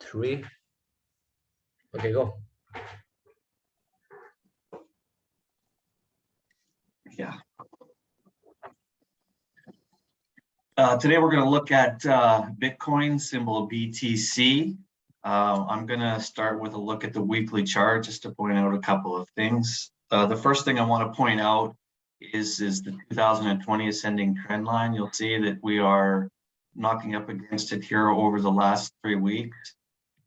3. Okay, go. Yeah. Today we're going to look at Bitcoin, symbol BTC. I'm going to start with a look at the weekly chart just to point out a couple of things. The first thing I want to point out is the 2020 ascending trend line. You'll see that we are knocking up against it here over the last 3 weeks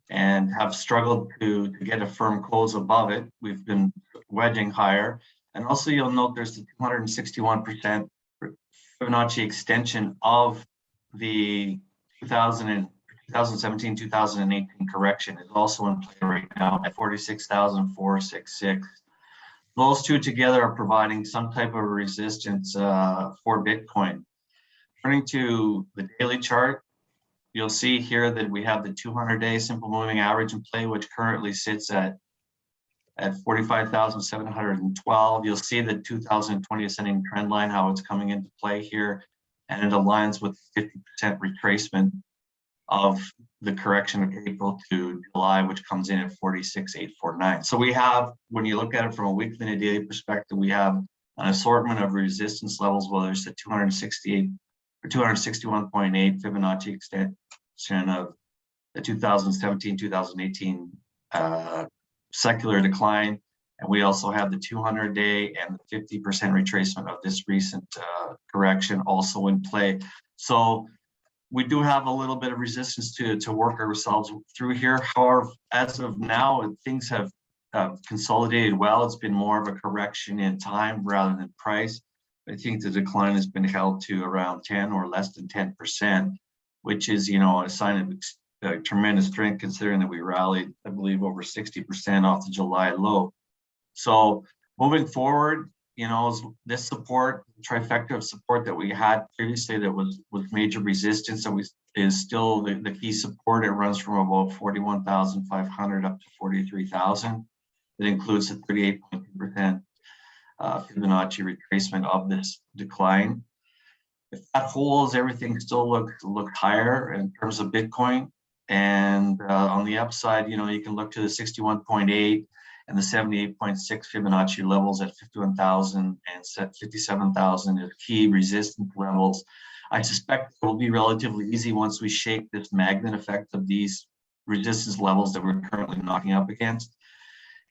and have struggled to get a firm close above it. We've been wedging higher. And also you'll note there's the 261% Fibonacci extension of the 2017, 2018 correction is also in play right now at 46,466. Those two together are providing some type of resistance for Bitcoin. Turning to the daily chart, you'll see here that we have the 200-day simple moving average in play, which currently sits at 45,712. You'll see the 2020 ascending trend line, how it's coming into play here, and it aligns with 50% retracement of the correction of April to July, which comes in at 46,849. So we have, when you look at it from a weekly and a daily perspective, we have an assortment of resistance levels, whether it's the 268 or 261.8 Fibonacci extension of the 2017, 2018 secular decline, and we also have the 200-day and the 50% retracement of this recent correction also in play. So we do have a little bit of resistance to work ourselves through here. However, as of now, things have consolidated well. It's been more of a correction in time rather than price. I think the decline has been held to around 10 or less than 10%, which is, you know, a sign of tremendous strength considering that we rallied, I believe, over 60% off the July low. So moving forward, you know, this support, trifecta of support that we had previously that was major resistance that is still the key support. It runs from about 41,500 up to 43,000. It includes the 38.2% Fibonacci retracement of this decline. If that holds, everything still look higher in terms of Bitcoin. And on the upside, you know, you can look to the 61.8 and the 78.6 Fibonacci levels at 51,000 and 57,000 as key resistance levels. I suspect it will be relatively easy once we shake this magnet effect of these resistance levels that we're currently knocking up against.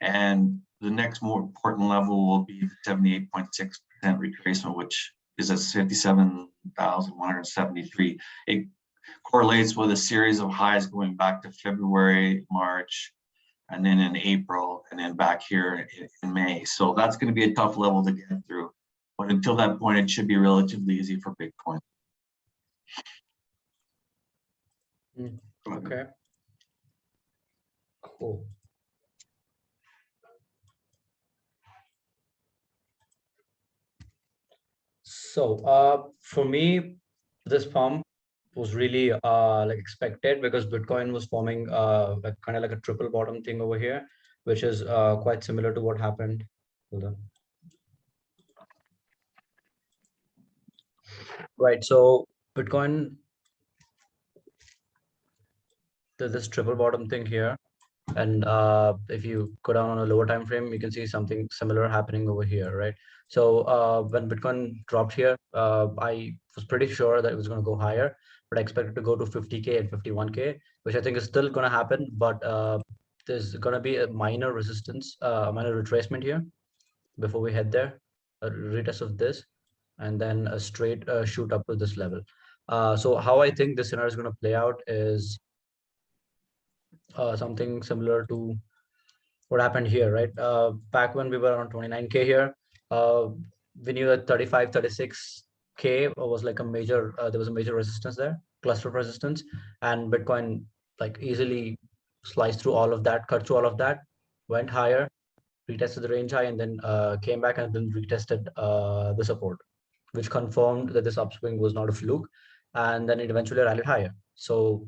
And the next more important level will be the 78.6% retracement, which is at 57,173. It correlates with a series of highs going back to February, March, and then in April, and then back here in May. So that's going to be a tough level to get through. But until that point, it should be relatively easy for Bitcoin. Okay. Cool. So for me, this pump was really like expected because Bitcoin was forming like kind of like a triple bottom thing over here, which is quite similar to what happened. Hold on. Right. So Bitcoin, there's this triple bottom thing here, and if you go down on a lower time frame, you can see something similar happening over here, right? So when Bitcoin dropped here, I was pretty sure that it was going to go higher, but I expected to go to 50K and 51K, which I think is still going to happen, but there's going to be a minor resistance, minor retracement here before we head there, a retest of this, and then a straight shoot up to this level. So how I think this scenario is going to play out is something similar to what happened here, right? Back when we were around 29K here, we knew that 35, 36K was like a major, there was a major resistance there, cluster of resistance, and Bitcoin like easily sliced through all of that, cut through all of that, went higher, retested the range high, and then came back and then retested the support, which confirmed that this upswing was not a fluke, and then it eventually rallied higher. So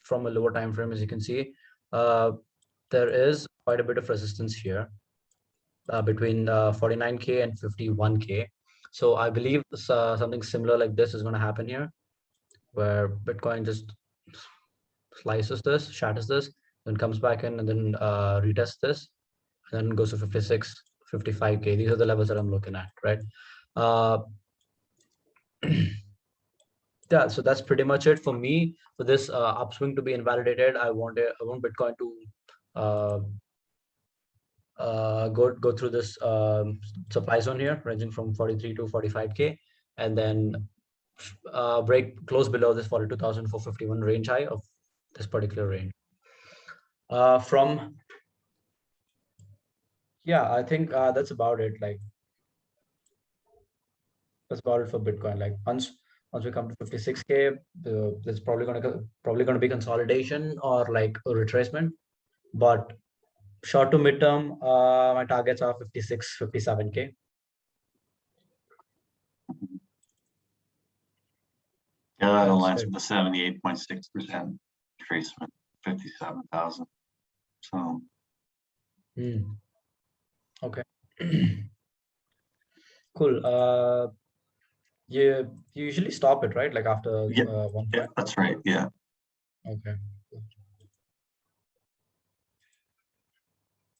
from a lower time frame, as you can see, there is quite a bit of resistance here between 49K and 51K. So I believe something similar like this is going to happen here, where Bitcoin just slices this, shatters this, then comes back in and then retests this, and then goes to 56, 55K. These are the levels that I'm looking at, right? Yeah, so that's pretty much it for me. For this upswing to be invalidated, I want Bitcoin to go through this supply zone here, ranging from 43 to 45K, and then close below this 42,451 range high of this particular range. Yeah, I think that's about it. Like, that's about it for Bitcoin. Like, once we come to 56K, there's probably gonna be consolidation or like a retracement. But short to midterm, my targets are 56, 57K. Yeah, that That's aligns it. with the 78.6% retracement, 57,000. So Okay. Cool. You usually stop it, right? Like after yeah, one yeah, point. that's right. Yeah. Okay.